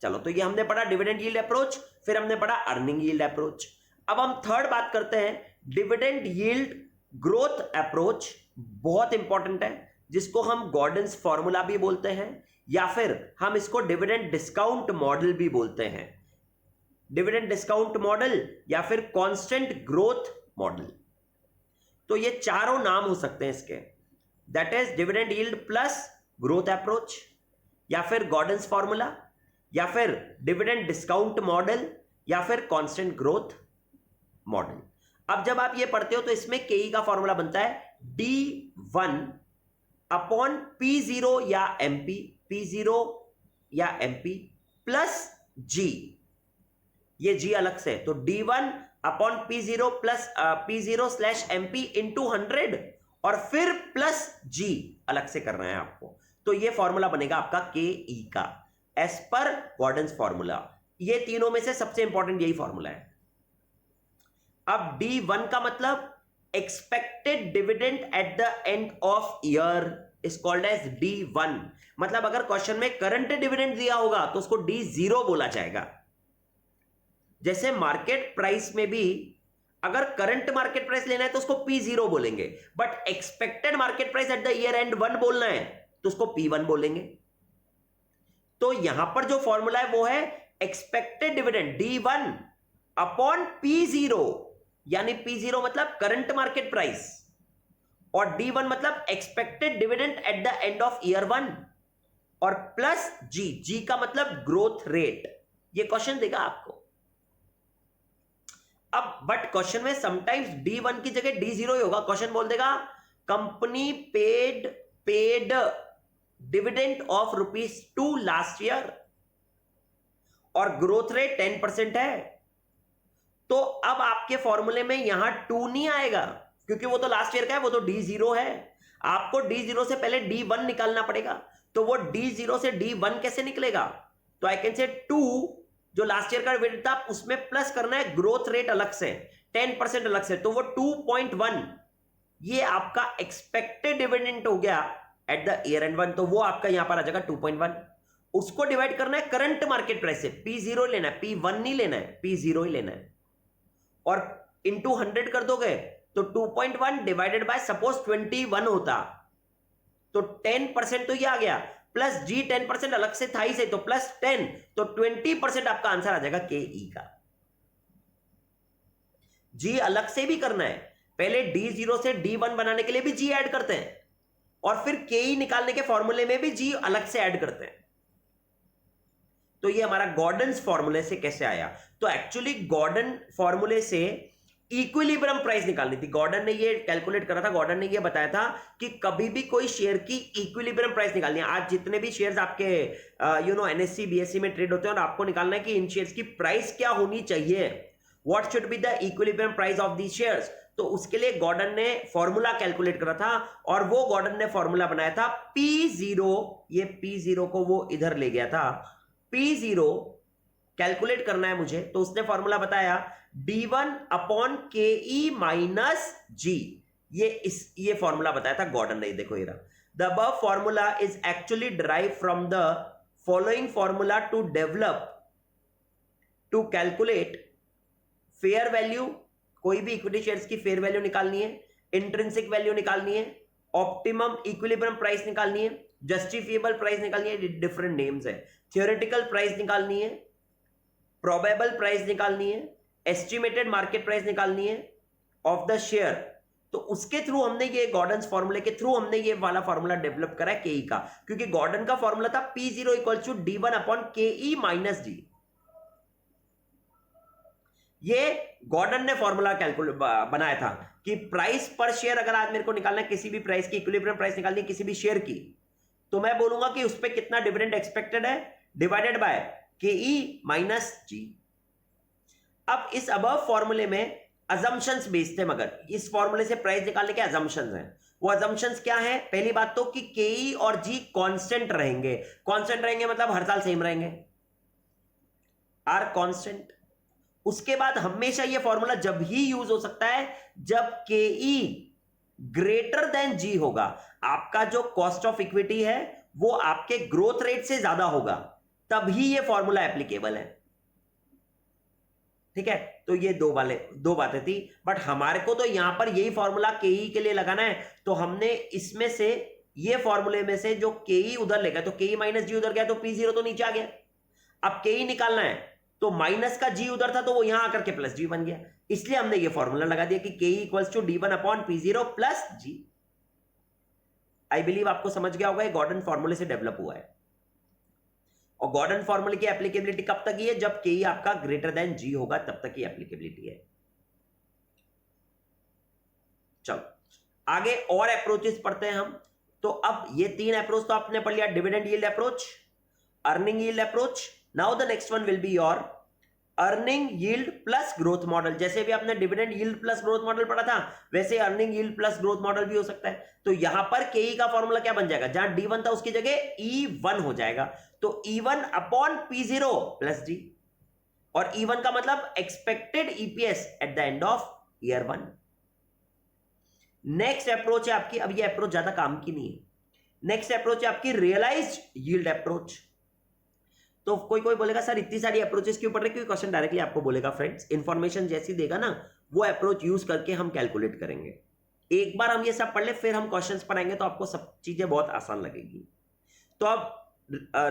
चलो, तो ये हमने पढ़ा डिविडेंड यील्ड अप्रोच, फिर हमने पढ़ा अर्निंग यील्ड अप्रोच। अब हम थर्ड बात करते हैं डिविडेंड यील्ड ग्रोथ अप्रोच, बहुत इंपॉर्टेंट है, जिसको हम गॉर्डन्स फॉर्मूला भी बोलते हैं या फिर हम इसको डिविडेंड डिस्काउंट मॉडल भी बोलते हैं। डिविडेंड डिस्काउंट मॉडल या फिर कांस्टेंट ग्रोथ मॉडल, तो ये चारों नाम हो सकते हैं इसके। That is dividend yield plus growth approach या फिर गॉर्डन्स फॉर्मूला या फिर डिविडेंड डिस्काउंट मॉडल, या फिर कांस्टेंट ग्रोथ मॉडल। अब जब आप ये पढ़ते हो तो इसमें केई का फॉर्मूला बनता है D1 अपॉन P0 या MP, P0 या MP प्लस G, ये G अलग से, तो D1 upon P0 plus P0 slash MP into 100 और फिर प्लस G अलग से करना है आपको। तो ये फॉर्मूला बनेगा आपका KE का एज पर गॉर्डन्स फॉर्मूला। ये तीनों में से सबसे इंपॉर्टेंट यही फॉर्मूला है। अब D1 का मतलब expected dividend at the end of year is called as D1। मतलब अगर क्वेश्चन में करंट डिविडेंड दिया होगा तो उसको D0 बोला जाएगा। जैसे मार्केट प्राइस में भी अगर करंट मार्केट प्राइस लेना है तो उसको P0 बोलेंगे, but expected market price at the year and 1 बोलना है तो उसको P1 बोलेंगे। तो यहां पर जो फॉर्मूला है वो है expected dividend D1 upon P0, यानी P0 मतलब करंट मार्केट प्राइस और D1 मतलब expected dividend at the end of year 1 और प्लस G का मतलब ग्रोथ रेट। ये क्वेश्चन देगा आपको। अब बट क्वेश्चन में समटाइम्स D1 की जगह D0 ही होगा। क्वेश्चन बोल देगा company paid dividend of ₹2 last year और ग्रोथ रेट 10% है। तो अब आपके फॉर्मूले में यहां 2 नहीं आएगा क्योंकि वो तो लास्ट ईयर का है, वो तो D0 है। आपको D0 से पहले D1 निकालना पड़ेगा। तो वो D0 से D1 कैसे निकलेगा? तो आई कैन से 2 जो लास्ट ईयर का डिविडेंड था उसमें प्लस करना है ग्रोथ रेट अलग से, 10% अलग से, तो वो 2.1 ये आपका एक्सपेक्टेड डिविडेंड हो गया एट द ईयर एंड 1। तो वो आपका यहां पर आ जाएगा 2.1। उसको डिवाइड करना है करंट मार्केट प्राइस से, P0 लेना है, P1 नहीं लेना है, P0 ही लेना है और इंटू 100 कर दोगे तो 2.1 डिवाइडेड बाय सपोज 21 होता तो 10% तो ये आ गया, प्लस G 10% अलग से था ही से तो प्लस 10, तो 20% आपका आंसर आ जाएगा KE का। G अलग से भी करना है, पहले D0 से D1 बनाने के लिए भी G ऐड करते हैं और फिर KE निकालने के फॉर्मूले में भी G अलग से ऐड करते हैं। तो ये हमारा गॉर्डन्स फॉर्मूले से कैसे आया? तो एक्चुअली गॉर्डन फॉर्मूले से इक्विलिब्रियम प्राइस निकालनी थी। गॉर्डन ने ये कैलकुलेट करा था, गॉर्डन ने ये बताया था कि कभी भी कोई शेयर की इक्विलिब्रियम प्राइस निकालनी है। आज जितने भी शेयर्स आपके NSE BSE में ट्रेड होते हैं और आपको निकालना है कि इन शेयर्स की प्राइस क्या होनी चाहिए, what should be the equilibrium price of the shares. तो उसके लिए गॉर्डन ने फॉर्मूला कैलकुलेट करा था और वो गॉर्डन ने फॉर्मूला बनाया था P0। ये P0 को वो इधर ले गया था, P0 कैलकुलेट करना है मुझे, तो उसने फॉर्मूला बताया D1 upon KE minus G। ये फॉर्मूला बताया था गॉर्डन ने। देखो ये रहा, the above formula is actually derive from the following formula to develop to calculate fair value. कोई भी इक्विटी शेयर्स की फेयर वैल्यू निकालनी है, इंट्रिंसिक वैल्यू निकालनी है, ऑप्टिमम इक्विलिब्रियम प्राइस निकालनी है, जस्टिफिएबल प्राइस निकालनी है, डिफरेंट नेम्स है, थियोरेटिकल प्राइस निकालनी है, प्रोबेबल प्राइस निकालनी है, एस्टिमेटेड मार्केट प्राइस निकालनी है ऑफ द शेयर। तो उसके थ्रू हमने ये गॉर्डन्स फॉर्मूले के थ्रू हमने ये वाला फॉर्मूला डेवलप करा है KE का, क्योंकि गॉर्डन का फॉर्मूला था P0 equal to D1 upon KE minus G। ये गॉर्डन ने फॉर्मूला कैलकुलेट बनाया था कि प्राइस पर शेयर अगर आज मेरे को निकालना है, किसी भी प्राइस की इक्विलिब्रियम प्राइस निकालनी है किसी भी शेयर की, तो मैं बोलूंगा कि उस पर कितना डिविडेंड एक्सपेक्टेड है divided by KE minus G। अब इस अबव फॉर्मूले में अजम्पशंस बेस्ड है, मगर इस फॉर्मूले से प्राइस निकालने के अजम्पशंस हैं। वो अजम्पशंस क्या है? पहली बात तो कि KE और G कांस्टेंट रहेंगे। कांस्टेंट रहेंगे मतलब हर साल सेम रहेंगे, आर कांस्टेंट। उसके बाद हमेशा ये फॉर्मूला जब ही यूज हो सकता है जब KE ग्रेटर देन G होगा। आपका जो कॉस्ट ऑफ इक्विटी है वो आपके ग्रोथ रेट से ज्यादा होगा, तभी ये फॉर्मूला एप्लीकेबल है। ठीक है, तो ये दो बातें थी, बट हमारे को तो यहां पर यही फॉर्मूला KE के लिए लगाना है। तो हमने इसमें से ये फॉर्मूले में से जो KE उधर लेगा, तो KE माइनस G उधर गया तो P0 तो नीचे आ गया। अब KE निकालना है तो माइनस का G उधर था तो वो यहां आकर के प्लस G बन गया, इसलिए हमने ये फॉर्मूला लगा दिया कि KE equals to D1 upon P0 plus G। I believe आपको समझ गया होगा, ये गॉर्डन फॉर्मूले से डेवलप हुआ है। और गॉर्डन फॉर्मूले की एप्लीकेबिलिटी कब तक ही है? जब के आपका ग्रेटर देन जी होगा, तब तक की एप्लीकेबिलिटी है। चलो आगे और अप्रोचेस पढ़ते हैं हम। तो अब ये 3 अप्रोच तो आपने पढ़ लिया, dividend yield approach, earning yield approach. Now the next one will be your earning yield plus growth model. जैसे भी आपने dividend yield plus growth model पढ़ा था, वैसे earning yield plus growth model भी हो सकता है। तो यहां पर केई का फॉर्मूला क्या बन जाएगा? जहां D1 था उसकी जगह E1 हो जाएगा। तो E1 upon P0 plus D, और E1 का मतलब expected EPS eight the end of year 1। Next approach है आपकी, अब ये अप्रोच ज्यादा काम की नहीं है, नेक्स्ट अप्रोच है आपकी रियलाइज्ड यील्ड अप्रोच। तो कोई कोई बोलेगा सर इतनी सारी अप्रोचेस क्यों पढ़ रहे? क्योंकि क्वेश्चन डायरेक्टली आपको बोलेगा फ्रेंड्स, इंफॉर्मेशन जैसी देगा ना वो अप्रोच यूज करके हम कैलकुलेट करेंगे। एक बार हम ये सब पढ़ ले, फिर हम क्वेश्चंस पर आएंगे तो आपको सब चीजें बहुत आसान लगेगी। तो अब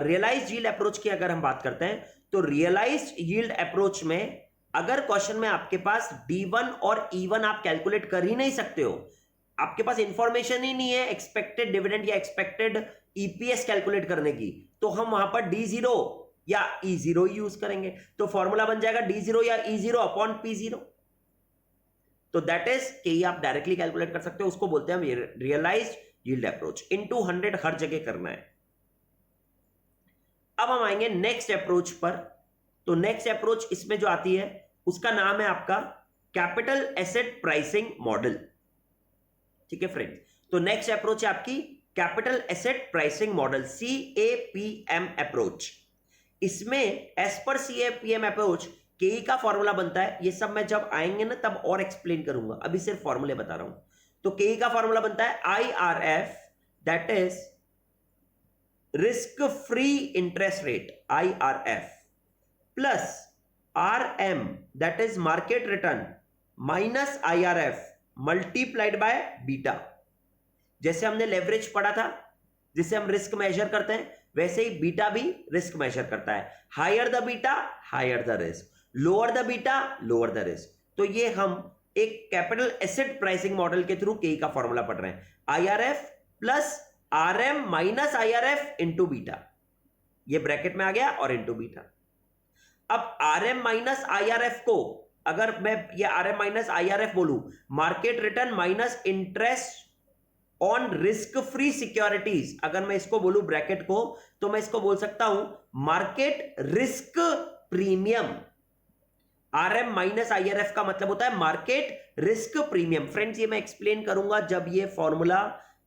रियलाइज्ड यील्ड अप्रोच की अगर हम बात करते हैं, तो रियलाइज्ड यील्ड अप्रोच में अगर क्वेश्चन में आपके पास D1 और E1 आप कैलकुलेट कर ही नहीं सकते हो, आपके पास इंफॉर्मेशन ही नहीं है एक्सपेक्टेड डिविडेंड या एक्सपेक्टेड ईपीएस कैलकुलेट करने की, तो हम वहां पर D0 या E0 यूज करेंगे। तो फॉर्मूला बन जाएगा D0 या E0 अपॉन P0। तो दैट इज कि आप डायरेक्टली कैलकुलेट कर सकते हो, उसको बोलते हैं हम रियलाइज्ड यील्ड अप्रोच। इनटू 100 हर जगह करना है। अब हम आएंगे नेक्स्ट अप्रोच पर। तो नेक्स्ट अप्रोच इसमें जो आती है उसका नाम है आपका कैपिटल एसेट प्राइसिंग मॉडल। ठीक है फ्रेंड्स, तो नेक्स्ट अप्रोच है आपकी capital asset pricing model, CAPM approach. इसमें एज पर CAPM अप्रोच के का फॉर्मूला बनता है। ये सब मैं जब आएंगे ना तब और एक्सप्लेन करूंगा, अभी सिर्फ फॉर्मूले बता रहा हूं। तो के का फॉर्मूला बनता है IRF, that is risk free interest rate, IRF, plus RM, that is market return, minus IRF multiplied by beta. जैसे हमने लेवरेज पढ़ा था, जिसे हम रिस्क मेजर करते हैं, वैसे ही बीटा भी रिस्क मेजर करता है। Higher the beta higher the risk, lower the beta lower the risk. तो ये हम एक कैपिटल एसेट प्राइसिंग मॉडल के थ्रू के का फॉर्मूला पढ़ रहे हैं, IRF plus RM minus IRF into beta. ये ब्रैकेट में आ गया और इंटू बीटा। अब RM माइनस IRF को अगर मैं ये RM माइनस IRF बोलूं, market return minus interest on risk free securities, अगर मैं इसको बोलूं ब्रैकेट को, तो मैं इसको बोल सकता हूं market risk premium. RM minus IRF का मतलब होता है मार्केट रिस्क प्रीमियम। फ्रेंड्स ये मैं एक्सप्लेन करूंगा जब ये फॉर्मूला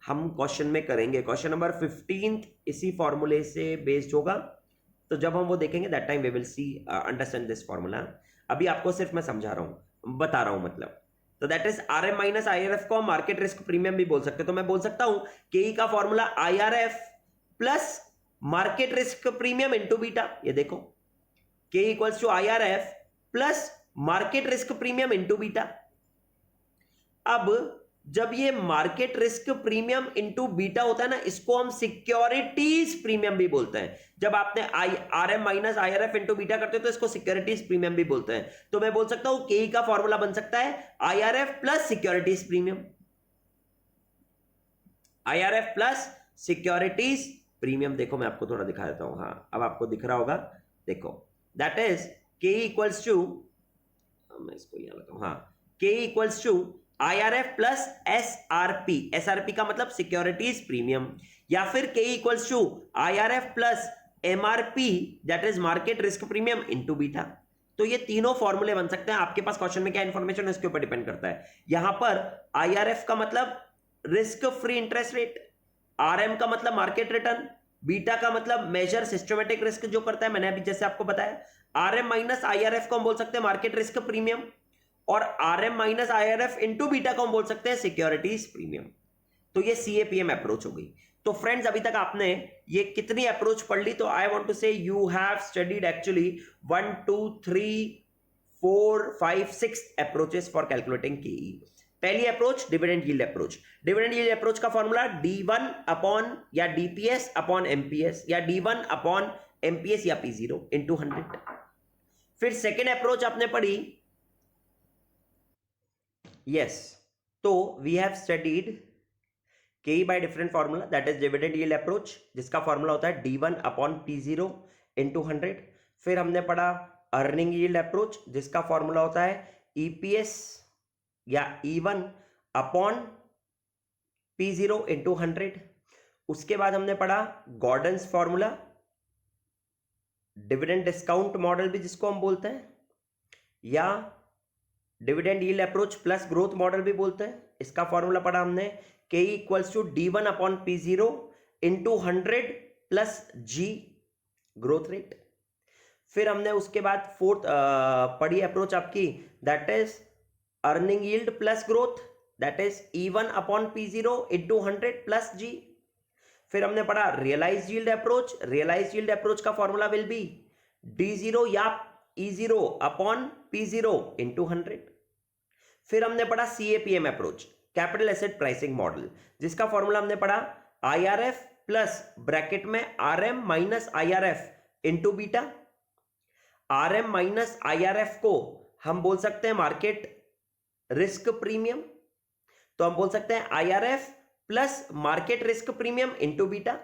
हम क्वेश्चन में करेंगे। क्वेश्चन नंबर 15 इसी फॉर्मूले से बेस्ड होगा, तो जब हम वो देखेंगे that time we will see understand this formula. अभी आपको सिर्फ मैं समझा रहा हूं, बता रहा हूं मतलब। तो that is RM minus IRF को मार्केट रिस्क प्रीमियम भी बोल सकते हैं। तो मैं बोल सकता हूं के का formula IRF plus market risk premium into beta. ये देखो K equals to IRF plus market risk premium into beta. अब जब ये market risk premium into beta होता है ना, इसको हम सिक्योरिटीज प्रीमियम भी बोलते हैं। जब आपने RM minus IRF into beta करते हो तो इसको सिक्योरिटीज प्रीमियम भी बोलते हैं। तो मैं बोल सकता हूं के का फॉर्मूला बन सकता है IRF plus securities premium, IRF plus securities premium. देखो मैं आपको थोड़ा दिखा देता हूं, हाँ अब आपको दिख रहा होगा, देखो that is K equals to, मैं इसको यहां लगाऊं, हाँ K equals to IRF plus SRP, SRP का मतलब सिक्योरिटीज प्रीमियम, या फिर K equals to IRF plus MRP that is market risk premium into beta. तो ये तीनों फॉर्मूले बन सकते हैं। आपके पास क्वेश्चन में क्या इंफॉर्मेशन है इसके ऊपर डिपेंड करता है। यहां पर IRF का मतलब risk free interest rate, RM का मतलब मार्केट रिटर्न, बीटा का मतलब मेजर सिस्टमेटिक रिस्क जो करता है, मैंने अभी जैसे आपको बताया। RM माइनस IRF को हम बोल सकते हैं मार्केट रिस्क प्रीमियम, और RM minus IRF into beta को हम बोल सकते हैं सिक्योरिटीज प्रीमियम। तो ये CAPM अप्रोच हो गई। तो फ्रेंड्स अभी तक आपने ये कितनी अप्रोच पढ़ ली? तो आई वांट टू से you have studied actually 1 2 3 4 5 6 approaches for calculating KE। पहली approach dividend yield approach. Dividend yield approach का फॉर्मूला D1 अपॉन या DPS अपॉन MPS, या D1 अपॉन MPS या P0 इंटू 100। फिर सेकेंड अप्रोच आपने पढ़ी, yes, तो we have studied KE by different formula, that is dividend yield approach, जिसका formula होता है D1 upon P0, इंटू 100। फिर हमने पढ़ा अर्निंग यील्ड अप्रोच, जिसका फॉर्मूला होता है ईपीएस या E1 अपॉन P0 इंटू 100। उसके बाद हमने पढ़ा Gordon's formula, dividend discount model भी जिसको हम बोलते हैं, या dividend yield approach plus growth model भी बोलते हैं। इसका फॉर्मूला पढ़ा हमने K equals to D1 upon P0 into 100 plus G growth rate. फिर हमने उसके बाद फोर्थ पढ़ी अप्रोच आपकी, that is earning yield plus growth, that is E1 upon P0 into 100 plus G। फिर हमने पढ़ा realise yield approach. Realise yield approach का फॉर्मूला विल बी D0 या E0 अपॉन P0 इंटू 100। फिर हमने पढ़ा CAPM approach, capital asset pricing model, जिसका formula हमने पढ़ा IRF प्लस ब्रैकेट में RM minus IRF into beta. RM minus IRF को हम बोल सकते हैं मार्केट रिस्क प्रीमियम, तो हम बोल सकते हैं IRF plus market risk premium into beta,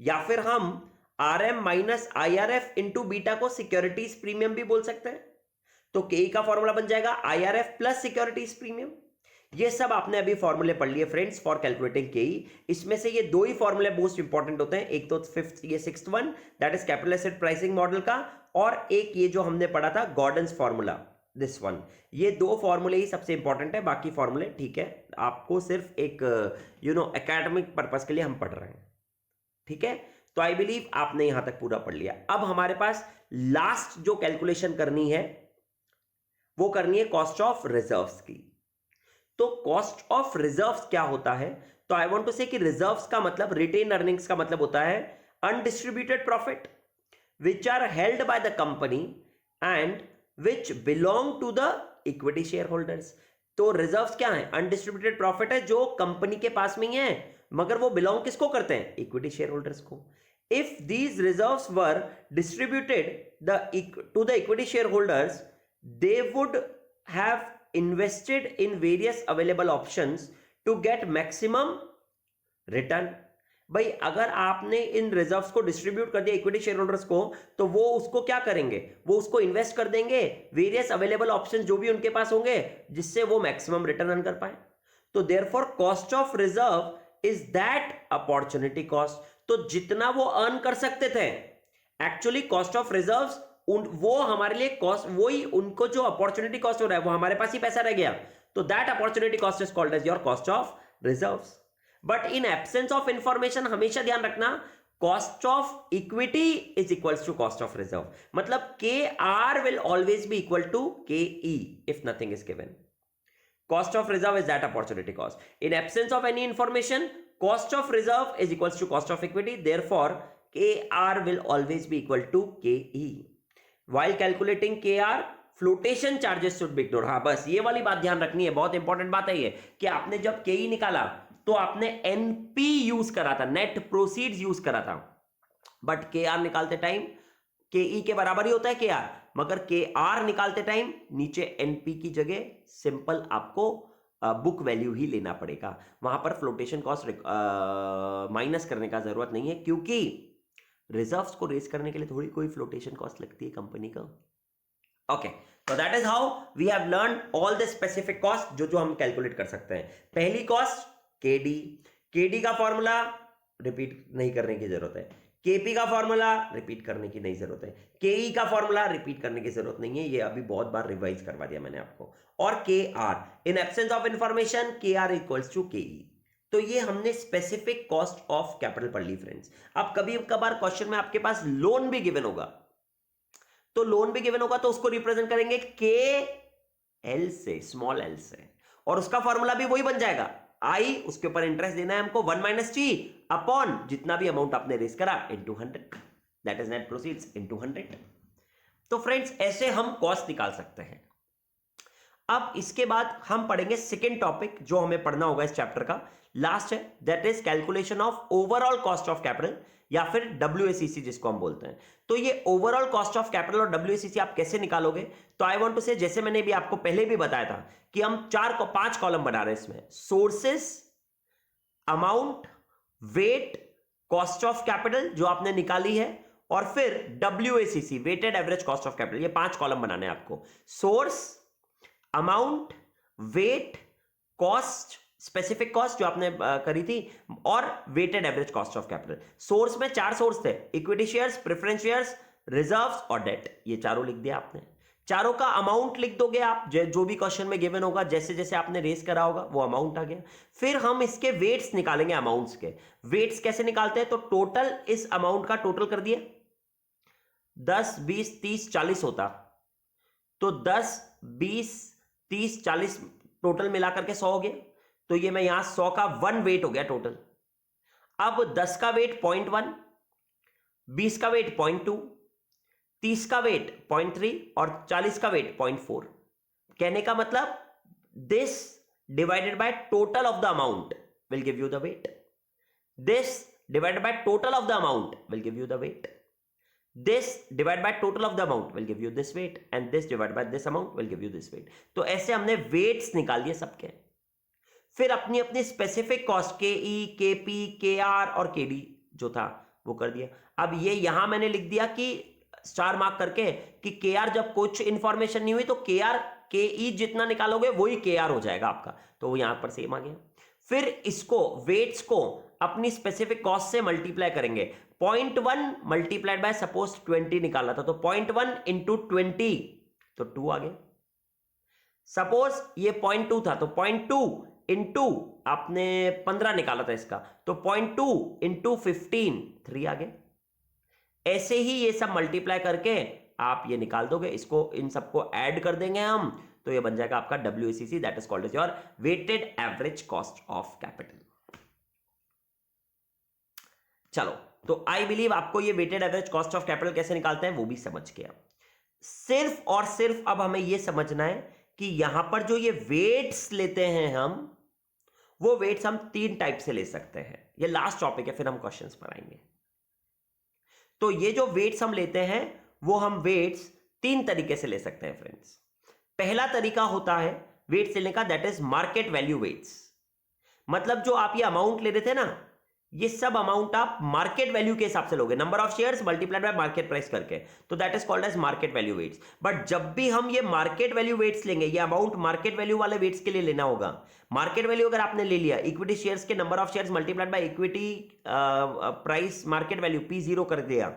या फिर हम RM minus IRF into beta को सिक्योरिटीज प्रीमियम भी बोल सकते हैं। तो के का फॉर्मूला बन जाएगा IRF प्लस सिक्योरिटीज प्रीमियम। ये सब आपने अभी फॉर्मूले पढ़ लिए फ्रेंड्स फॉर कैलकुलेटिंग के। इसमें से ये दो ही फॉर्मूले मोस्ट इंपॉर्टेंट होते हैं, एक तो sixth one that is capital asset pricing model का, और एक ये जो हमने पढ़ा था गॉर्डन्स फॉर्मूला, दिस वन। ये दो फॉर्मूले ही सबसे इंपॉर्टेंट है, बाकी फॉर्मूले ठीक है आपको सिर्फ एक एकेडमिक पर्पस के लिए हम पढ़ रहे हैं, ठीक है। तो आई बिलीव आपने यहां तक पूरा पढ़ लिया। अब हमारे पास लास्ट जो कैलकुलेशन करनी है वो करनी है कॉस्ट ऑफ रिजर्व्स की। तो कॉस्ट ऑफ रिजर्व्स क्या होता है? तो आई वांट टू से कि रिजर्व्स का मतलब रिटेन अर्निंग्स का मतलब होता है undistributed profit which are held by the company and which belong to the equity share holders. तो रिजर्व्स क्या है? अनडिस्ट्रीब्यूटेड प्रॉफिट है जो कंपनी के पास में ही है, मगर वो बिलोंग किसको करते हैं? इक्विटी शेयर होल्डर्स को। If these reserves were distributed to the equity share holders, they would have invested in various available options to get maximum return। भाई अगर आपने इन रिजर्व्स को डिस्ट्रीब्यूट कर दिया इक्विटी शेयर होल्डर्स को, तो वो उसको क्या करेंगे? वो उसको इन्वेस्ट कर देंगे वेरियस अवेलेबल ऑप्शंस जो भी उनके पास होंगे, जिससे वो मैक्सिमम रिटर्न अर्न कर पाए। तो therefore cost of reserve is that opportunity cost. तो जितना वो अर्न कर सकते थे, एक्चुअली कॉस्ट ऑफ रिजर्व्स वो हमारे लिए कॉस्ट, वही उनको जो अपॉर्चुनिटी कॉस्ट हो रहा है वो हमारे पास ही पैसा रह गया, तो that opportunity cost is called as your cost of reserves. But in absence of information हमेशा ध्यान रखना, cost of equity is equals to cost of reserve. मतलब KR will always be equal to KE if nothing is given. Cost of reserve is that opportunity cost. In absence of any information, cost of reserve is equals to cost of equity, therefore KR will always be equal to KE. While calculating KR, flotation charges should be ignored। हाँ बस ये वाली बात ध्यान रखनी है, बहुत important बात है ये, कि आपने जब KE निकाला तो आपने NP यूज करा था, नेट प्रोसीड्स यूज करा था, बट KR निकालते टाइम KE के बराबर ही होता है KR, मगर KR निकालते टाइम नीचे NP की जगह सिंपल आपको बुक वैल्यू ही लेना पड़ेगा। वहां पर फ्लोटेशन कॉस्ट माइनस करने का जरूरत नहीं है, क्योंकि रिजर्व्स को रेज करने के लिए थोड़ी कोई फ्लोटेशन कॉस्ट लगती है कंपनी का। ओके, तो that is how we have learn all the specific cost जो हम कैलकुलेट कर सकते हैं। पहली कॉस्ट केडी का फॉर्मूला रिपीट नहीं करने की जरूरत है, केपी का फॉर्मूला रिपीट करने की नहीं जरूरत है, केई का फॉर्मूला रिपीट करने की जरूरत नहीं है, ये अभी बहुत बार रिवाइज करवा दिया मैंने आपको। और KR in absence of information KR equals to KE। तो ये हमने स्पेसिफिक कॉस्ट ऑफ कैपिटल पढ़ ली फ्रेंड्स। अब कभी कभार क्वेश्चन में आपके पास लोन भी गिवन होगा, तो लोन भी गिवन होगा तो उसको रिप्रेजेंट करेंगे KL से, स्मॉल l से, और उसका फॉर्मूला भी वही बन जाएगा I, उसके ऊपर इंटरेस्ट देना है हमको 1 - T अपॉन जितना भी अमाउंट आपने रेज करा into 100, that is net proceeds into 100। तो फ्रेंड्स ऐसे हम कॉस्ट निकाल सकते हैं। अब इसके बाद हम पढ़ेंगे सेकेंड टॉपिक जो हमें पढ़ना होगा इस चैप्टर का, लास्ट है, that is calculation of overall cost of capital, या फिर WACC जिसको हम बोलते हैं। तो ये ओवरऑल कॉस्ट ऑफ कैपिटल और WACC आप कैसे निकालोगे? तो आई वांट टू से, जैसे मैंने भी आपको पहले भी बताया था कि हम 5 कॉलम बना रहे हैं इसमें, sources, amount, weight, cost of capital जो आपने निकाली है, और फिर WACC, weighted average cost of capital, ये 5 कॉलम बनाने हैं आपको। Source, amount, weight, cost, specific cost जो आपने करी थी, और weighted average cost of capital. Source में 4 सोर्स थे, equity shares, preference shares, reserves और डेट। ये चारों लिख दिया आपने। चारों का अमाउंट लिख दोगे आप, जो भी क्वेश्चन में गिवन होगा, जैसे जैसे आपने रेस करा होगा वो अमाउंट आ गया। फिर हम इसके वेट्स निकालेंगे, अमाउंट्स के वेट्स कैसे निकालते हैं, तो टोटल इस अमाउंट का टोटल कर दिया, 10, 20, 30, 40 होता, तो 10, 20, 30, 40 टोटल मिलाकर के 100 हो गया। तो ये मैं यहां 100 का 1 वेट हो गया टोटल। अब 10 का वेट 0.1, 20 का वेट 0.2, 30 का वेट 0.3 और 40 का वेट 0.4। कहने का मतलब this divided by total of the amount will give you the weight, this divided by total of the amount will give you the weight, this divided by total of the amount will give you this weight, and this divided by this amount will give you this weight। तो ऐसे हमने weights निकाल लिए सबके। फिर अपनी अपनी specific cost KE, KP, KR और KD जो था वो कर दिया। अब ये यहां मैंने लिख दिया कि स्टार मार्क करके कि KR जब कुछ इंफॉर्मेशन नहीं हुई तो KR KE जितना निकालोगे वही KR हो जाएगा आपका, तो वो यहां पर सेम आ गया। फिर इसको वेट्स को अपनी स्पेसिफिक कॉस्ट से मल्टीप्लाई करेंगे। 0.1 मल्टीप्लाइड बाय सपोज 20 निकाला था, तो 0.1 इंटू 20 तो 2 आ गया। सपोज ये 0.2 था, तो 0.2 इंटू आपने 15 निकाला था इसका, तो 0.2 इंटू 15 3 आ गया। ऐसे ही ये सब मल्टीप्लाई करके आप ये निकाल दोगे, इसको इन सबको ऐड कर देंगे हम, तो ये बन जाएगा आपका WACC, that is called as your weighted average cost of capital. चलो, तो आई बिलीव आपको ये weighted average cost of capital कैसे निकालते हैं वो भी समझ गया। सिर्फ और सिर्फ अब हमें ये समझना है कि यहां पर जो ये वेट्स लेते हैं हम, वो वेट्स हम 3 टाइप से ले सकते हैं। ये लास्ट टॉपिक है, फिर हम क्वेश्चंस पर आएंगे। तो ये जो वेट्स हम लेते हैं वो हम वेट्स 3 तरीके से ले सकते हैं फ्रेंड्स। पहला तरीका होता है वेट्स लेने का, that is market value weights. मतलब जो आप ये अमाउंट ले रहे थे ना, ये सब अमाउंट आप मार्केट वैल्यू के हिसाब से लोगे, number of shares multiplied by market price करके, तो that is called as market value weights. But जब भी हम ये मार्केट वैल्यू वेट्स लेंगे, ये अमाउंट मार्केट वैल्यू वाले वेट्स के लिए लेना होगा। मार्केट वैल्यू अगर आपने ले लिया, इक्विटी शेयर्स के number of shares multiplied by equity price market value P0 कर दिया,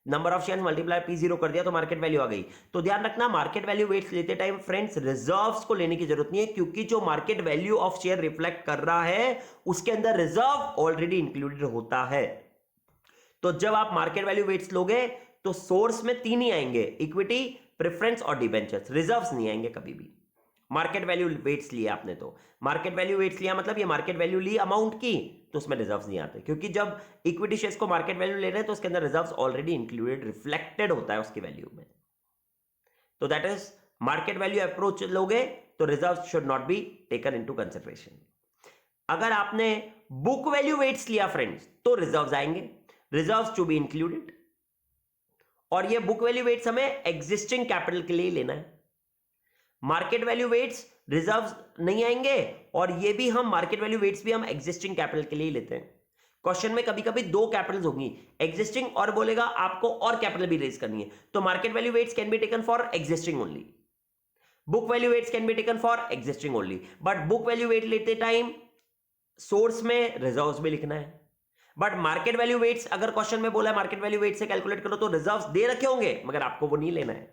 number of shares multiply P0 कर दिया, तो मार्केट वैल्यू आ गई। तो ध्यान रखना, मार्केट वैल्यू वेट्स लेते टाइम फ्रेंड्स रिजर्व्स को लेने की जरूरत नहीं है, क्योंकि जो market value of share reflect कर रहा है उसके अंदर रिजर्व ऑलरेडी इंक्लूडेड होता है। तो जब आप मार्केट वैल्यू वेट्स लोगे तो सोर्स में 3 ही आएंगे, इक्विटी, प्रेफरेंस और डिबेंचर्स, रिजर्व्स नहीं आएंगे कभी भी। मार्केट वैल्यू वेट्स लिया आपने, तो मार्केट वैल्यू वेट्स लिया मतलब ये मार्केट वैल्यू ली अमाउंट की, तो उसमें रिजर्व्स नहीं आते, क्योंकि जब इक्विटी शेयर्स को मार्केट वैल्यू ले रहे हैं तो उसके अंदर रिजर्व्स ऑलरेडी इंक्लूडेड, रिफ्लेक्टेड होता है उसकी वैल्यू में। तो that is market value approach लोगे तो reserves should not be taken into consideration. अगर आपने बुक वैल्यू वेट्स लिया फ्रेंड्स तो रिजर्व्स आएंगे, रिजर्व्स टू बी इंक्लूडेड, और ये बुक वैल्यू वेट्स हमें एग्जिस्टिंग कैपिटल के लिए लेना है। मार्केट वैल्यू वेट्स रिजर्व्स नहीं आएंगे, और ये भी हम मार्केट वैल्यू वेट्स भी हम एग्जिस्टिंग कैपिटल के लिए लेते हैं। क्वेश्चन में कभी कभी 2 कैपिटल्स होंगी, एग्जिस्टिंग और बोलेगा आपको और कैपिटल भी रेज करनी है, तो market value weights can be taken for existing only, book value weights can be taken for existing only. But book value weight लेते टाइम सोर्स में रिजर्व्स भी लिखना है। बट मार्केट वैल्यू वेट्स अगर क्वेश्चन में बोला है मार्केट वैल्यू वेट से कैलकुलेट करो, तो रिजर्व्स दे रखे होंगे मगर आपको वो नहीं लेना है।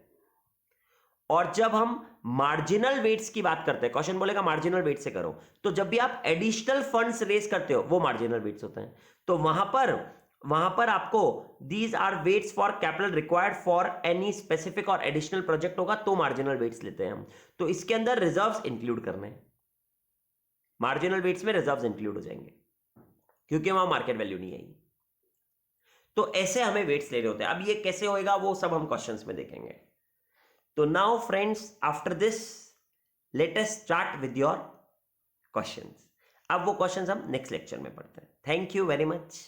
और जब हम मार्जिनल वेट्स की बात करते हैं, क्वेश्चन बोलेगा मार्जिनल वेट से करो, तो जब भी आप एडिशनल फंड्स रेज करते हो वो मार्जिनल वेट्स होते हैं। तो वहां पर आपको these are weights for capital required for any specific और एडिशनल प्रोजेक्ट होगा तो मार्जिनल वेट्स लेते हैं हम। तो इसके अंदर रिजर्व्स इंक्लूड करने हैं, मार्जिनल वेट्स में रिजर्व्स इंक्लूड हो जाएंगे क्योंकि वहां मार्केट वैल्यू नहीं आएगी। तो ऐसे हमें वेट्स लेने होते हैं। अब ये कैसे होएगा वो सब हम क्वेश्चंस में देखेंगे। तो now friends, after this let us start with your questions. अब वो क्वेश्चंस हम नेक्स्ट लेक्चर में पढ़ते हैं। Thank you very much.